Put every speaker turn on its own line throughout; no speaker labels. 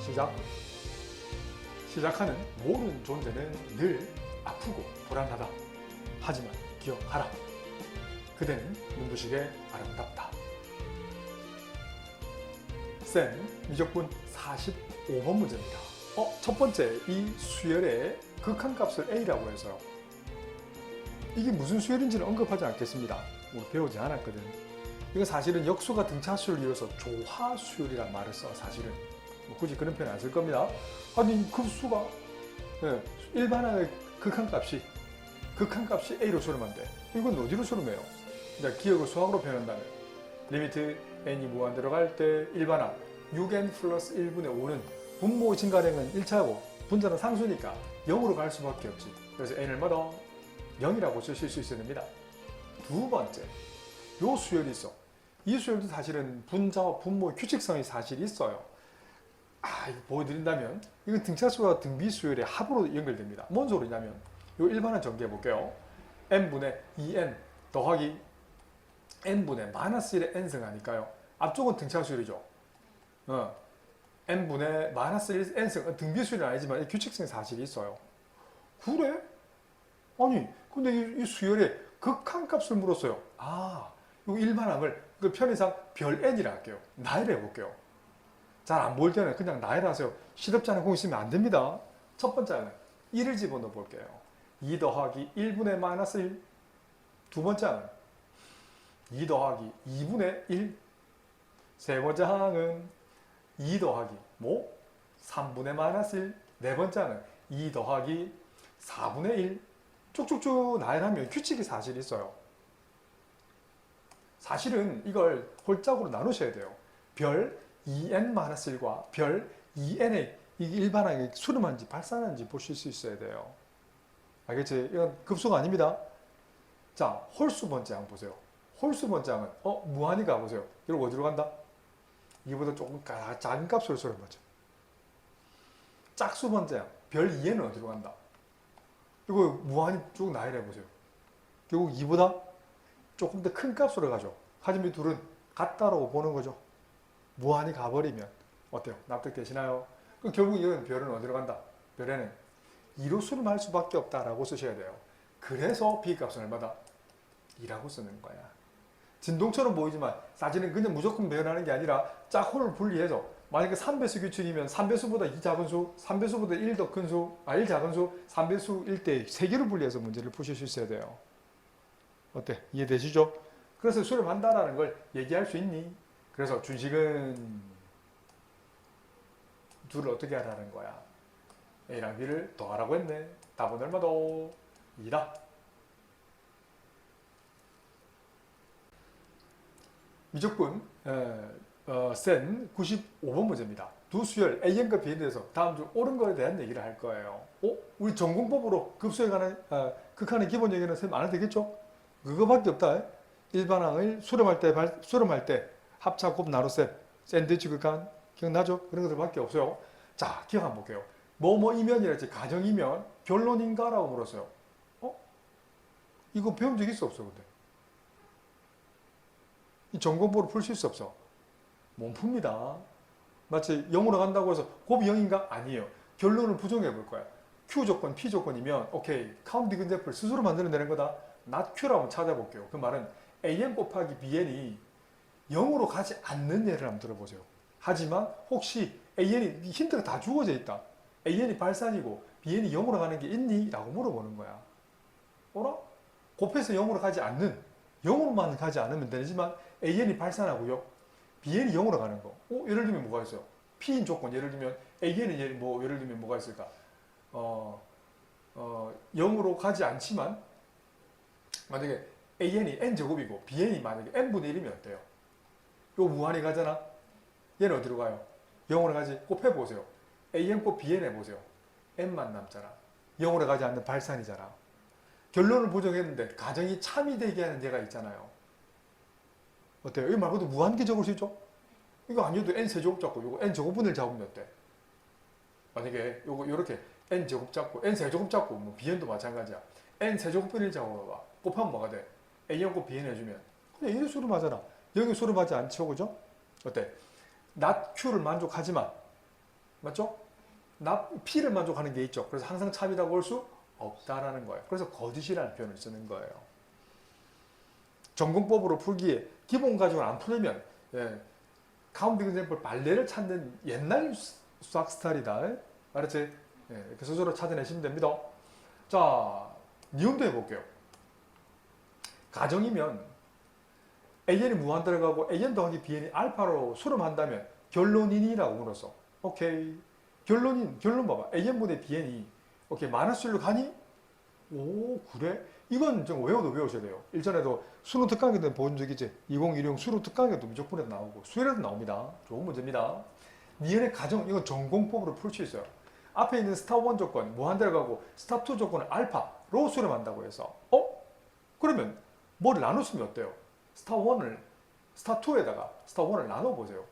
시작. 시작하는 모든 존재는 늘 아프고 불안하다. 하지만 기억하라. 그대는 눈부시게 아름답다. 쌤, 미적분 45번 문제입니다. 첫 번째, 이 수열의 극한값을 A라고 해서요. 이게 무슨 수열인지는 언급하지 않겠습니다. 배우지 않았거든. 이건 사실은 역수가 등차수를 이어서 조화수열이란 말을 써, 사실은. 굳이 그런 표현 안 쓸 겁니다. 아니, 급수가, 일반화의 극한값이 A로 수렴한 돼. 이건 어디로 수렴해요? 기억을 수학으로 표현한다면, 리미트 n이 무한 들어갈 때 일반화 6n 플러스 1분의 5는 분모 증가량은 1차고 분자는 상수니까 0으로 갈 수밖에 없지. 그래서 n을 뭐다? 0이라고 쓰실 수 있어야 됩니다. 두 번째, 요 수열이 있어. 이 수열도 사실은 분자와 분모의 규칙성이 사실 있어요. 이거 보여드린다면 이건 등차수와 등비수열의 합으로 연결됩니다. 뭔 소리냐면 요 일반화 전개해 볼게요. n분의 2n 더하기 n분의 마이너스 1의 n승하니까요. 앞쪽은 등차수열이죠. n분의 마이너스 1 n승, 등비수열은 아니지만 규칙성이 사실 있어요. 그래? 아니, 근데 이 수열의 극한값을 물었어요. 이 일반항을 그 편의상 별 n이라 할게요. 나열해 볼게요. 잘 안 보일 때는 그냥 나열하세요. 시덥지 않은 공 있으면 안 됩니다. 첫 번째는 1을 집어넣어 볼게요. 2 더하기 1분의 마이너스 1. 두 번째는 2 더하기 2분의 1. 세 번째 항은 2 더하기 3분의 마이너스 1. 네 번째는 2 더하기 4분의 1. 쭉쭉쭉 나열하면 규칙이 사실 있어요. 사실은 이걸 홀짝으로 나누셔야 돼요. 별 2n-1과 별 2n의 이게 일반하게 수렴한지 발산한지 보실 수 있어야 돼요. 알겠지? 이건 급수가 아닙니다. 자, 홀수 번째항 보세요. 홀수 번째항은 무한히 가보세요. 이거 어디로 간다? 이보다 조금 작은 값으로 수렴하죠. 짝수 번째항 별 2n은 어디로 간다? 이거 무한히 쭉 나열해 보세요. 결국 이보다 조금 더 큰 값으로 가죠. 하지만 이 둘은 같다라고 보는 거죠. 무한히 가버리면 어때요? 납득되시나요? 결국 이건 별은 어디로 간다? 별에는 2로 수렴할 수밖에 없다라고 쓰셔야 돼요. 그래서 B값은 얼마다? 2라고 쓰는 거야. 진동처럼 보이지만 사실은 그냥 무조건 배열하는 게 아니라 짝호를 분리해서 만약에 3배수 규칙이면 3배수보다 2 작은 수, 3배수보다 1 더 큰 수, 1 작은 수, 3배수 1대 3개를 분리해서 문제를 푸실 수 있어야 돼요. 어때? 이해되시죠? 그래서 수렴한다라는 걸 얘기할 수 있니? 그래서 준식은 둘을 어떻게 하라는 거야? A랑 B를 더하라고 했네. 답은 얼마다? 2다. 미적분 센 95번 문제입니다. 두 수열 An과 Bn에 대해서 다음 중 옳은 거에 대한 얘기를 할 거예요. 우리 전공법으로 급수에 관한 극한의 기본 얘기는 쌤 안 해도 되겠죠? 그거밖에 없다. 일반항을 수렴할 때 합차 곱 나눗셈 샌드위치 극한 기억나죠? 그런 것들밖에 없어요. 자, 기억 한번 볼게요. 뭐뭐이면이랄지 가정이면 결론인가라고 물었어요. 이거 배운 적 있어 없어? 근데 이 전공법으로 풀실 수 없어. 몸풉니다. 마치 0으로 간다고 해서 곱이 0인가? 아니에요. 결론을 부정해 볼 거야. Q 조건, P 조건이면 오케이, 카운트 근접을 스스로 만들어내는 거다. not Q라고 한번 찾아볼게요. 그 말은 AN 곱하기 BN이 0으로 가지 않는 예를 한번 들어보세요. 하지만 혹시 AN이 힌트가 다 주어져 있다. AN이 발산이고 BN이 0으로 가는 게 있니? 라고 물어보는 거야. 어라? 곱해서 0으로 가지 않는, 0으로만 가지 않으면 되지만 AN이 발산하고요. BN이 0으로 가는 거. 예를 들면 뭐가 있어요? P인 조건, 예를 들면 AN이 예를 들면 뭐가 있을까? 0으로 가지 않지만 만약에 AN이 n제곱이고 BN이 만약에 n분의 1이면 어때요? 요 무한히 가잖아? 얘는 어디로 가요? 0으로 가지? 곱해보세요. AN 곱 BN 해보세요. n만 남잖아. 0으로 가지 않는 발산이잖아. 결론을 부정했는데 가정이 참이 되게 하는 예가 있잖아요. 어때요? 이거 말고도 무한개 적을 수 있죠? 이거 아니어도 n세제곱 잡고 요거 n제곱분을 잡으면 어때? 만약에 요거 요렇게 n제곱 잡고 n세제곱 잡고 뭐 BN도 마찬가지야. n세제곱분을 잡아봐. 곱하면 뭐가 돼? AN 곱 BN 해주면 그냥 얘를 수렴하잖아. 여기 수렴하지 않죠, 그죠? 어때? not Q를 만족하지만 맞죠? P를 만족하는 게 있죠. 그래서 항상 참이라고 할 수 없다라는 거예요. 그래서 거짓이라는 표현을 쓰는 거예요. 전공법으로 풀기에 기본 가지고는 안 풀리면 카운팅 example 발레를 찾는 옛날 수학 스타일이다. 알았지? 이렇게 스스로 찾아내시면 됩니다. 자, 니은도 해볼게요. 가정이면 AN이 무한 들어가고 AN 더하기 BN이 알파로 수렴한다면 결론이니라고 물었어. 오케이. 결론 봐봐. AN분의 BN이 오케이 마이너스로 가니? 오 그래? 이건 좀 외우셔야 돼요. 일전에도 수능 특강에도 본 적 있지? 2016 수능 특강에도 미적분에도 나오고 수열에도 나옵니다. 좋은 문제입니다. 니은의 가정 이건 전공법으로 풀 수 있어요. 앞에 있는 스타1 조건 무한 들어가고 스타2 조건을 알파로 수렴한다고 해서 그러면 뭐를 나누시면 어때요? 스타1을 스타2에다가 스타1을 나눠보세요.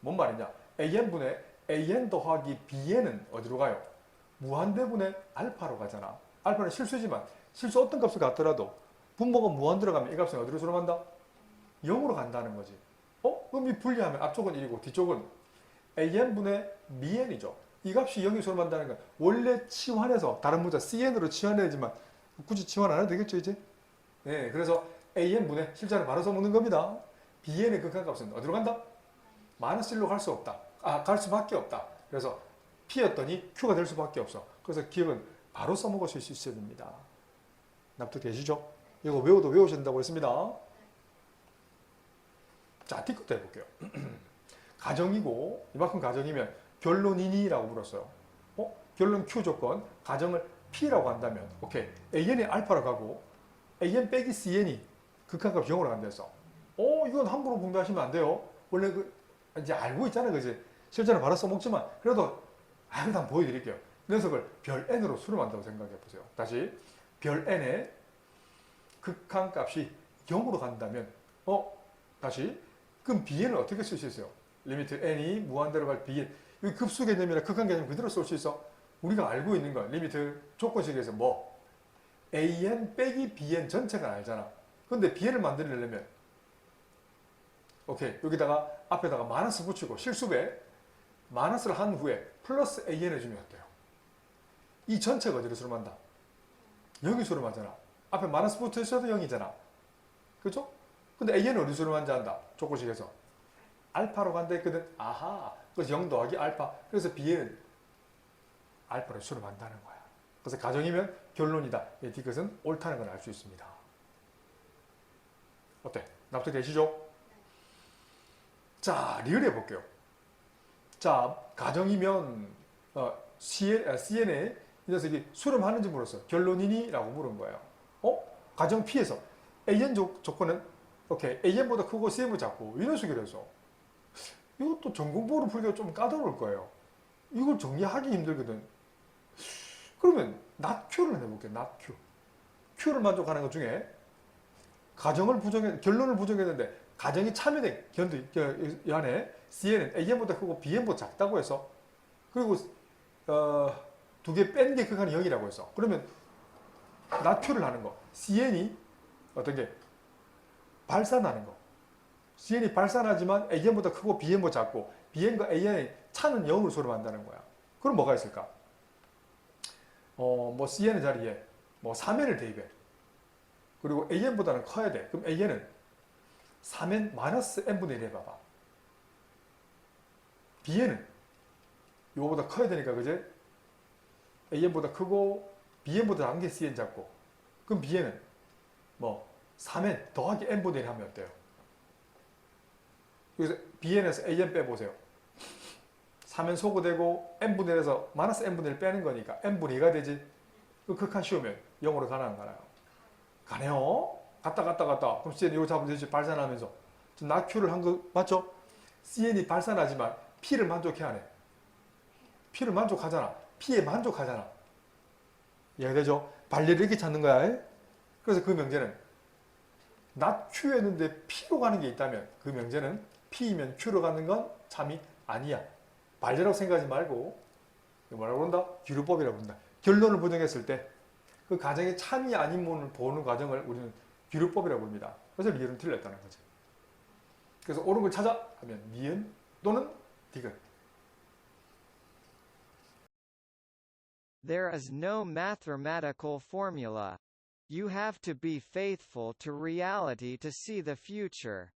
뭔 말이냐? AN분의 AN 더하기 BN은 어디로 가요? 무한대분의 알파로 가잖아. 알파는 실수지만 실수 어떤 값을 갖더라도 분모가 무한 들어가면 이 값은 어디로 수렴한다? 0으로 간다는 거지. 그럼 이 분리하면 앞쪽은 1이고 뒤쪽은 AN분의 BN이죠. 이 값이 0이 수렴한다는 건 원래 치환해서 다른 문자 CN으로 치환해야지만 굳이 치환 안 해도 되겠죠 이제? 네, 그래서 AN분의 실자를 바로 써먹는 겁니다. BN의 극한값은 어디로 간다? 마이너스 1로 갈 수 없다. 갈 수밖에 없다. 그래서 P였더니 Q가 될 수밖에 없어. 그래서 기억은 바로 써먹으실 수 있어야 됩니다. 납득되시죠? 이거 외워도 외우셔야 된다고 했습니다. 자, D컷도 해볼게요. 가정이고 이만큼 가정이면 결론이니라고 물었어요. 결론 Q 조건 가정을 P라고 한다면 오케이 AN이 알파로 가고 AN 빼기 CN이 극한값 0으로 간댔어. 이건 함부로 공부하시면 안 돼요. 원래 이제 알고 있잖아요. 그지? 실제로 바로 써먹지만 그래도 한번 보여드릴게요. 녀석을 별 n으로 수렴한다고 생각해 보세요. 다시 별 n의 극한값이 0으로 간다면 다시 그럼 bn을 어떻게 쓸 수 있어요? 리미트 n이 무한대로 갈 bn 이 급수 개념이나 극한 개념 그대로 쓸 수 있어? 우리가 알고 있는 건 리미트 조건식에서 뭐 an 빼기 bn 전체가 알잖아. 근데 bn을 만들려면 오케이 여기다가 앞에다가 마이너스 붙이고 실수배 마이너스를 한 후에 플러스 an 해주면 어때요? 이 전체가 어디로 수렴한다? 0이 수렴하잖아. 앞에 마이너스 붙어 있어도 0이잖아. 그죠? 근데 an은 어디 수렴한지 안다. 조건식에서 알파로 간다 했거든. 아하. 그래서 0 더하기 알파. 그래서 b는 알파로 수렴한다는 거야. 그래서 가정이면 결론이다. D것은 옳다는 걸 알 수 있습니다. 어때? 납득되시죠? 자, 리얼 해볼게요. 자, 가정이면 CN에 이 녀석이 수렴하는지 물었어. 결론이니? 라고 물은 거예요. 가정 P에서 AN 조건은 오케이 AN보다 크고 CN보다 작고 이 녀석이라서 이것도 전공법으로 풀기가 좀 까다로울 거예요. 이걸 정리하기 힘들거든. 그러면 낫Q를 해볼게요. 낫Q. Q를 만족하는 것 중에 결론을 부정했는데 가정이 참여된 이 안에 CN은 AN보다 크고 BN보다 작다고 해서 그리고 두 개 뺀 게 극한이 0이라고 해서 그러면 낫Q를 하는 거 CN이 어떤 게 발산하는 거 CN이 발산하지만 AN보다 크고 BN보다 작고 BN과 AN의 차는 0으로 수렴한다는 거야. 그럼 뭐가 있을까? 뭐 CN의 자리에 뭐 3n을 대입해. 그리고 AN보다는 커야 돼. 그럼 AN은 3n 마이너스 n분의 1 해봐봐. BN은 이거보다 커야 되니까 그제? AN보다 크고 BN보다 작은 게 CN 작고 그럼 BN은 뭐 3n 더하기 n분의 1 하면 어때요? 그래서 BN에서 AN 빼보세요. 3n 소거되고 n분의 1에서 마이너스 n분의 1 빼는 거니까 n분의 2가 되지. 그 극한 씌우면 0으로 가나 안 가나요? 가네요. 갔다. 그럼 CN 이거 잡으면 되지. 발산하면서. 지금 낫Q를 한 거 맞죠? CN이 발산하지만 P를 만족해야 하네. P를 만족하잖아. P에 만족하잖아. 이해되죠? 발레를 이렇게 찾는 거야. 그래서 그 명제는 낫Q였는데 P로 가는 게 있다면 그 명제는 P이면 Q로 가는 건 참이 아니야. 발레라고 생각하지 말고 뭐라고 그런다? 규류법이라고 그런다. 결론을 부정했을 때 그 가정의 참이 아닌 문을 보는 과정을 우리는 규류법이라고 부릅니다. 그래서 리을은 틀렸다는 거지. 그래서 옳은 걸 찾아 하면 니은 또는 디귿.
There is no mathematical formula. You have to be faithful to reality to see the future.